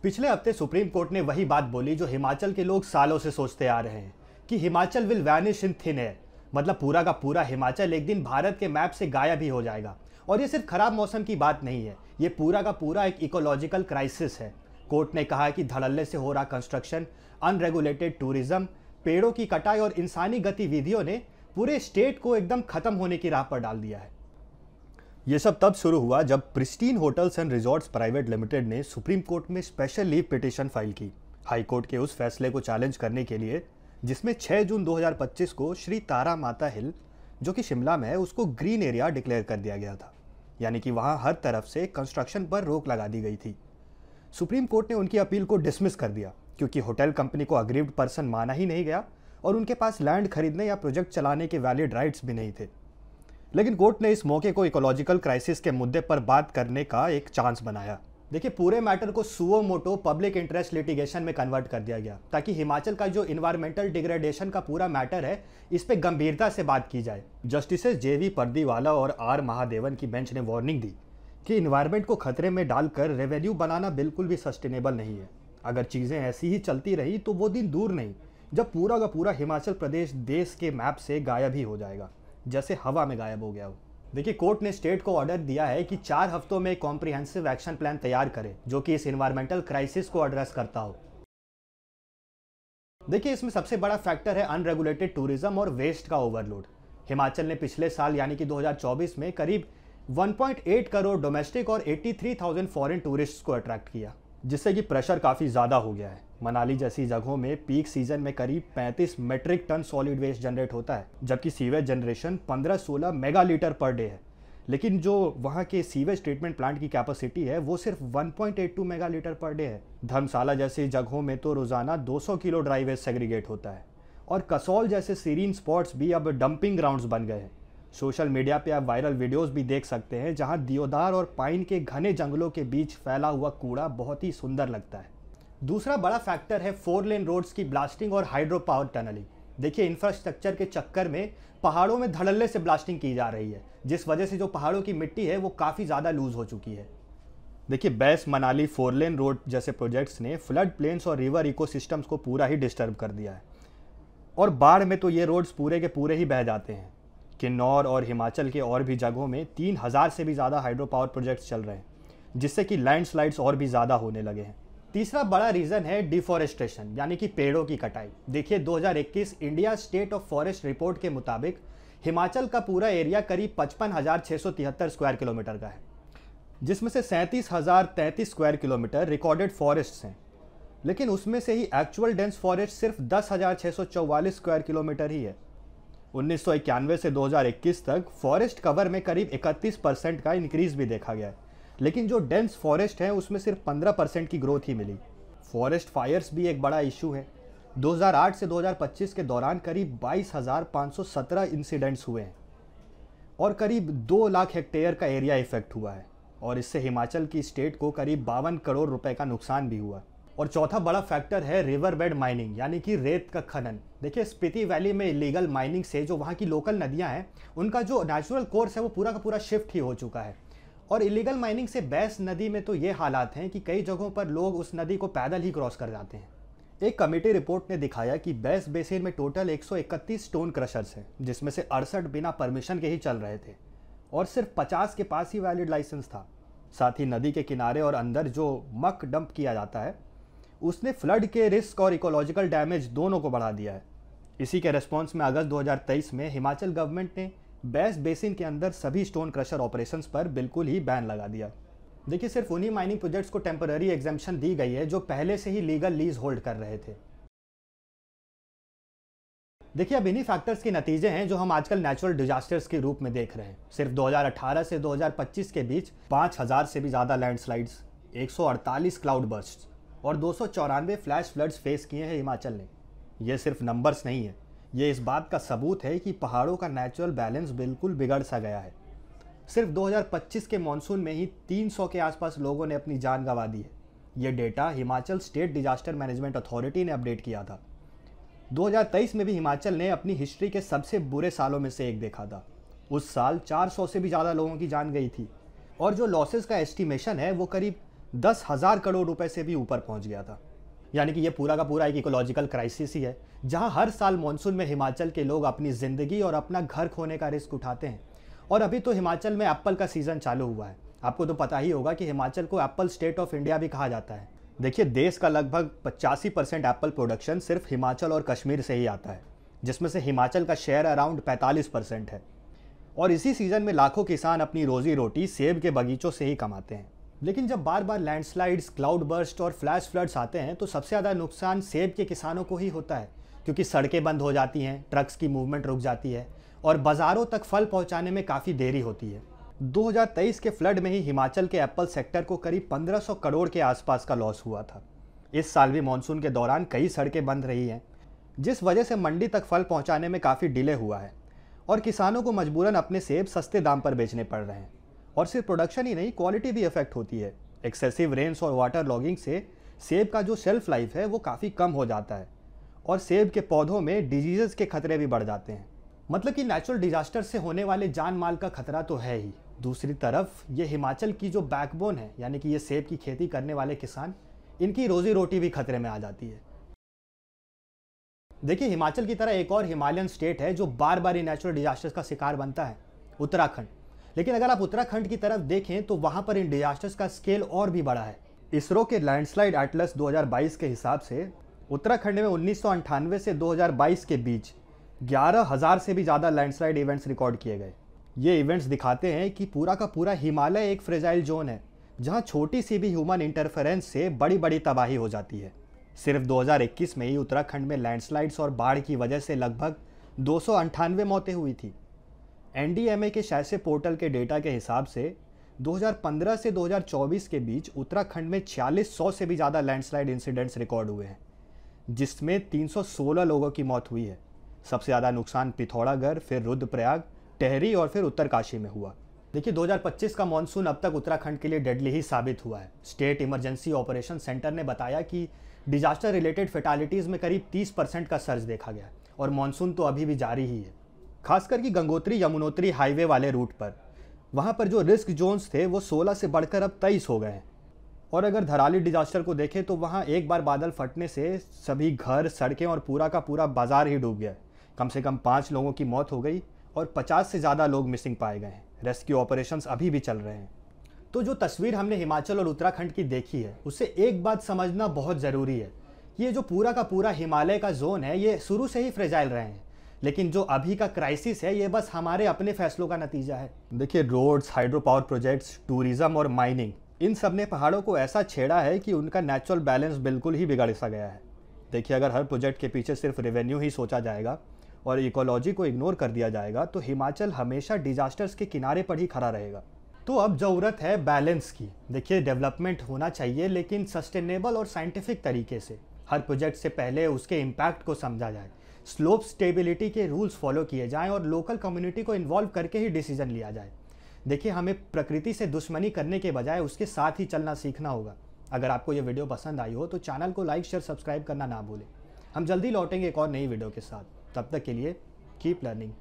पिछले हफ्ते supreme court ने वही बात बोली जो हिमाचल के लोग सालों से सोचते आ रहे हैं कि Himachal will vanish in thin air. मतलब पूरा का पूरा हिमाचल एक दिन भारत के मैप से गायब ही हो जाएगा। और ये सिर्फ खराब मौसम की बात नहीं है, ये पूरा का पूरा एक इकोलॉजिकल क्राइसिस है। कोर्ट ने कहा कि धड़ल्ले से हो रहा कंस्ट्रक्शन, अनरेगुलेटेड टूरिज्म, पेड़ों की कटाई और इंसानी गतिविधियों ने पूरे स्टेट को एकदम खत्म होने की राह पर डाल दिया है। ये सब तब शुरू हुआ जब pristine hotels and resorts private limited ने सुप्रीम कोर्ट में स्पेशल लीव पिटीशन फाइल की, हाई कोर्ट के उस फैसले को चैलेंज करने के लिए जिसमें 6 जून 2025 को श्री तारा माता हिल, जो कि शिमला में है, उसको ग्रीन एरिया डिक्लेयर कर दिया गया था। यानी कि वहाँ हर तरफ से कंस्ट्रक्शन पर रोक लगा दी गई थी। सुप्रीम कोर्ट ने उनकी अपील को डिसमिस कर दिया क्योंकि होटल कंपनी को अग्रीव्ड पर्सन माना ही नहीं गया और उनके पास लैंड खरीदने या प्रोजेक्ट चलाने के वैलिड राइट्स भी नहीं थे। लेकिन कोर्ट ने इस मौके को इकोलॉजिकल क्राइसिस के मुद्दे पर बात करने का एक चांस बनाया। देखिए, पूरे मैटर को suo motu public interest litigation में कन्वर्ट कर दिया गया ताकि हिमाचल का जो इन्वायरमेंटल डिग्रेडेशन का पूरा मैटर है, इस पे गंभीरता से बात की जाए। जस्टिसेस जेवी पर्दीवाला और आर महादेवन की बेंच ने वार्निंग दी कि इन्वायरमेंट को खतरे में डालकर रेवेन्यू बनाना बिल्कुल भी सस्टेनेबल नहीं है। अगर चीज़ें ऐसी ही चलती रही तो वो दिन दूर नहीं जब पूरा का पूरा हिमाचल प्रदेश देश के मैप से गायब ही हो जाएगा, जैसे हवा में गायब हो गया हो। देखिए, कोर्ट ने स्टेट को ऑर्डर दिया है कि 4 हफ्तों में कॉम्प्रिहेंसिव एक्शन प्लान तैयार करे जो कि इस इन्वायरमेंटल क्राइसिस को एड्रेस करता हो। देखिए, इसमें सबसे बड़ा फैक्टर है अनरेगुलेटेड टूरिज्म और वेस्ट का ओवरलोड। हिमाचल ने पिछले साल यानी कि 2024 में करीब 1.8 करोड़ डोमेस्टिक और 83,000 फॉरेन टूरिस्ट्स को अट्रैक्ट किया, जिससे कि प्रेशर काफ़ी ज़्यादा हो गया है। मनाली जैसी जगहों में पीक सीजन में करीब 35 metric ton solid waste generate होता है, जबकि sewage generation 15-16 mega litre per day है। लेकिन जो वहाँ के सीवेज ट्रीटमेंट प्लांट की कैपेसिटी है वो सिर्फ 1.82 मेगा लीटर पर डे है। धर्मशाला जैसी जगहों में तो रोज़ाना 200 किलो ड्राई वेस्ट सेग्रीगेट होता है। और कसौल जैसे सीरीन स्पॉट्स भी अब डंपिंग ग्राउंड्स बन गए हैं। सोशल मीडिया पे आप वायरल वीडियोस भी देख सकते हैं जहां दियोदार और पाइन के घने जंगलों के बीच फैला हुआ कूड़ा बहुत ही सुंदर लगता है। दूसरा बड़ा फैक्टर है 4 लेन रोड्स की ब्लास्टिंग और हाइड्रो पावर टनलिंग। देखिए, इंफ्रास्ट्रक्चर के चक्कर में पहाड़ों में धड़ल्ले से ब्लास्टिंग की जा रही है, जिस वजह से जो पहाड़ों की मिट्टी है वो काफ़ी ज़्यादा लूज हो चुकी है। देखिए, बैस मनाली 4 लेन रोड जैसे प्रोजेक्ट्स ने फ्लड प्लेन्स और रिवर इकोसिस्टम्स को पूरा ही डिस्टर्ब कर दिया है। और बाढ़ में तो ये रोड्स पूरे के पूरे ही बह जाते हैं। किन्नौर और हिमाचल के और भी जगहों में 3000 से भी ज़्यादा हाइड्रो पावर प्रोजेक्ट्स चल रहे हैं, जिससे कि लैंडस्लाइड्स और भी ज़्यादा होने लगे हैं। तीसरा बड़ा रीज़न है डिफॉरेस्टेशन, यानी कि पेड़ों की कटाई। देखिए, 2021 India state of forest report के मुताबिक हिमाचल का पूरा एरिया करीब 55,673 स्क्वायर किलोमीटर का है, जिसमें से 37,033 स्क्वायर किलोमीटर रिकॉर्डेड फॉरेस्ट्स हैं। लेकिन उसमें से ही एक्चुअल डेंस फॉरेस्ट सिर्फ 10,644 स्क्वायर किलोमीटर ही है। 1991 से 2021 तक फॉरेस्ट कवर में करीब 31% का इंक्रीज भी देखा गया है, लेकिन जो डेंस फॉरेस्ट है उसमें सिर्फ 15% की ग्रोथ ही मिली। फॉरेस्ट फायर्स भी एक बड़ा इशू है। 2008 से 2025 के दौरान करीब 22,517 इंसिडेंट्स हुए हैं और करीब 2 लाख हेक्टेयर का एरिया इफेक्ट हुआ है, और इससे हिमाचल की स्टेट को करीब 52 करोड़ रुपए का नुकसान भी हुआ। और चौथा बड़ा फैक्टर है रिवर बेड माइनिंग, यानी कि रेत का खनन। देखिए, स्पीति वैली में इलीगल माइनिंग से जो वहाँ की लोकल नदियाँ हैं उनका जो नेचुरल कोर्स है वो पूरा का पूरा शिफ्ट ही हो चुका है। और इलीगल माइनिंग से बैस नदी में तो ये हालात हैं कि कई जगहों पर लोग उस नदी को पैदल ही क्रॉस कर जाते हैं। एक कमेटी रिपोर्ट ने दिखाया कि बैस बेसिन में टोटल 131 स्टोन क्रशर्स हैं, जिसमें से 68 बिना परमिशन के ही चल रहे थे और सिर्फ 50 के पास ही वैलिड लाइसेंस था। साथ ही नदी के किनारे और अंदर जो मक डंप किया जाता है उसने फ्लड के रिस्क और इकोलॉजिकल डैमेज दोनों को बढ़ा दिया है। इसी के रिस्पॉन्स में अगस्त 2023 में हिमाचल गवर्नमेंट ने बैस बेसिन के अंदर सभी स्टोन क्रशर ऑपरेशंस पर बिल्कुल ही बैन लगा दिया। देखिए, सिर्फ उन्हीं माइनिंग प्रोजेक्ट्स को टेम्पररी एग्जेम्पशन दी गई है जो पहले से ही लीगल लीज होल्ड कर रहे थे। देखिए, अब इन्हीं फैक्टर्स के नतीजे हैं जो हम आजकल नेचुरल डिजास्टर्स के रूप में देख रहे हैं। सिर्फ 2018 से 2025 के बीच 5000 से भी ज़्यादा लैंडस्लाइड्स, 148 क्लाउड बर्स्ट्स और 294 फ्लैश फ्लड्स फेस किए हैं हिमाचल ने। ये सिर्फ नंबर्स नहीं है, ये इस बात का सबूत है कि पहाड़ों का नेचुरल बैलेंस बिल्कुल बिगड़ सा गया है। सिर्फ 2025 के मॉनसून में ही 300 के आसपास लोगों ने अपनी जान गंवा दी है। ये data Himachal state disaster management authority ने अपडेट किया था। 2023 में भी हिमाचल ने अपनी हिस्ट्री के सबसे बुरे सालों में से एक देखा था। उस साल 400 से भी ज़्यादा लोगों की जान गई थी और जो लॉसेस का एस्टिमेशन है वो करीब 10,000 करोड़ रुपए से भी ऊपर पहुंच गया था। यानी कि ये पूरा का पूरा एक इकोलॉजिकल क्राइसिस ही है, जहां हर साल मानसून में हिमाचल के लोग अपनी ज़िंदगी और अपना घर खोने का रिस्क उठाते हैं। और अभी तो हिमाचल में एप्पल का सीज़न चालू हुआ है। आपको तो पता ही होगा कि हिमाचल को एप्पल स्टेट ऑफ इंडिया भी कहा जाता है। देखिए, देश का लगभग 85% एप्पल प्रोडक्शन सिर्फ हिमाचल और कश्मीर से ही आता है, जिसमें से हिमाचल का शेयर अराउंड 45% है। और इसी सीज़न में लाखों किसान अपनी रोजी रोटी सेब के बगीचों से ही कमाते हैं। लेकिन जब बार बार लैंडस्लाइड्स, क्लाउड बर्स्ट और फ्लैश फ्लड्स आते हैं तो सबसे ज़्यादा नुकसान सेब के किसानों को ही होता है, क्योंकि सड़कें बंद हो जाती हैं, ट्रक्स की मूवमेंट रुक जाती है और बाज़ारों तक फल पहुंचाने में काफ़ी देरी होती है। 2023 के फ्लड में ही हिमाचल के एप्पल सेक्टर को करीब 1500 करोड़ के आसपास का लॉस हुआ था। इस साल भी मानसून के दौरान कई सड़कें बंद रही हैं, जिस वजह से मंडी तक फल पहुंचाने में काफ़ी डिले हुआ है और किसानों को मजबूरन अपने सेब सस्ते दाम पर बेचने पड़ रहे हैं। और सिर्फ प्रोडक्शन ही नहीं, क्वालिटी भी इफेक्ट होती है। एक्सेसिव रेन्स और वाटर लॉगिंग से सेब का जो शेल्फ लाइफ है वो काफ़ी कम हो जाता है और सेब के पौधों में डिजीज़ के खतरे भी बढ़ जाते हैं। मतलब कि नेचुरल डिजास्टर से होने वाले जान माल का खतरा तो है ही, दूसरी तरफ ये हिमाचल की जो बैकबोन है, यानी कि ये सेब की खेती करने वाले किसान, इनकी रोजी रोटी भी खतरे में आ जाती है। देखिए, हिमाचल की तरह एक और हिमालयन स्टेट है जो बार बार नेचुरल डिजास्टर्स का शिकार बनता है, उत्तराखंड। लेकिन अगर आप उत्तराखंड की तरफ देखें तो वहां पर इन डिजास्टर्स का स्केल और भी बड़ा है। इसरो के लैंडस्लाइड एटलस 2022 के हिसाब से उत्तराखंड में 1998 से 2022 के बीच 11,000 से भी ज़्यादा लैंडस्लाइड इवेंट्स रिकॉर्ड किए गए। ये इवेंट्स दिखाते हैं कि पूरा का पूरा हिमालय एक फ्रेजाइल जोन है, जहां छोटी सी भी ह्यूमन इंटरफेरेंस से बड़ी बड़ी तबाही हो जाती है। सिर्फ 2021 में ही उत्तराखंड में लैंडस्लाइड्स और बाढ़ की वजह से लगभग 298 मौतें हुई थी। NDMA के शायसे पोर्टल के डेटा के हिसाब से 2015 से 2024 के बीच उत्तराखंड में 4600 से भी ज़्यादा लैंडस्लाइड इंसिडेंट्स रिकॉर्ड हुए हैं, जिसमें 316 लोगों की मौत हुई है। सबसे ज़्यादा नुकसान पिथौरागढ़, फिर रुद्रप्रयाग, टेहरी और फिर उत्तरकाशी में हुआ। देखिए, 2025 का मानसून अब तक उत्तराखंड के लिए डेडली ही साबित हुआ है। स्टेट इमरजेंसी ऑपरेशन सेंटर ने बताया कि डिजास्टर रिलेटेड फैटालिटीज़ में करीब 30% का सर्ज देखा गया और मानसून तो अभी भी जारी ही है। खासकर कि गंगोत्री यमुनोत्री हाईवे वाले रूट पर, वहाँ पर जो रिस्क जोन्स थे वो 16 से बढ़कर अब 23 हो गए हैं। और अगर धराली डिजास्टर को देखें तो वहाँ एक बार बादल फटने से सभी घर, सड़कें और पूरा का पूरा बाजार ही डूब गया। कम से कम 5 लोगों की मौत हो गई और 50 से ज़्यादा लोग मिसिंग पाए गए हैं। रेस्क्यू ऑपरेशंस अभी भी चल रहे हैं। तो जो तस्वीर हमने हिमाचल और उत्तराखंड की देखी है, उससे एक बात समझना बहुत ज़रूरी है। ये जो पूरा का पूरा हिमालय का जोन है, ये शुरू से ही फ्रेजाइल रहे हैं, लेकिन जो अभी का क्राइसिस है ये बस हमारे अपने फैसलों का नतीजा है। देखिए, roads, hydro power projects, tourism और माइनिंग, इन सब ने पहाड़ों को ऐसा छेड़ा है कि उनका नेचुरल बैलेंस बिल्कुल ही बिगड़ सा गया है। देखिए, अगर हर प्रोजेक्ट के पीछे सिर्फ रेवेन्यू ही सोचा जाएगा और इकोलॉजी को इग्नोर कर दिया जाएगा तो हिमाचल हमेशा डिजास्टर्स के किनारे पर ही खड़ा रहेगा। तो अब ज़रूरत है बैलेंस की। देखिए, डेवलपमेंट होना चाहिए, लेकिन सस्टेनेबल और साइंटिफिक तरीके से। हर प्रोजेक्ट से पहले उसके इम्पैक्ट को समझा जाए, स्लोप स्टेबिलिटी के रूल्स फॉलो किए जाएं और लोकल कम्युनिटी को इन्वॉल्व करके ही डिसीजन लिया जाए। देखिए, हमें प्रकृति से दुश्मनी करने के बजाय उसके साथ ही चलना सीखना होगा। अगर आपको ये वीडियो पसंद आई हो तो चैनल को लाइक, शेयर, सब्सक्राइब करना ना भूलें। हम जल्दी लौटेंगे एक और नई वीडियो के साथ। तब तक के लिए कीप लर्निंग।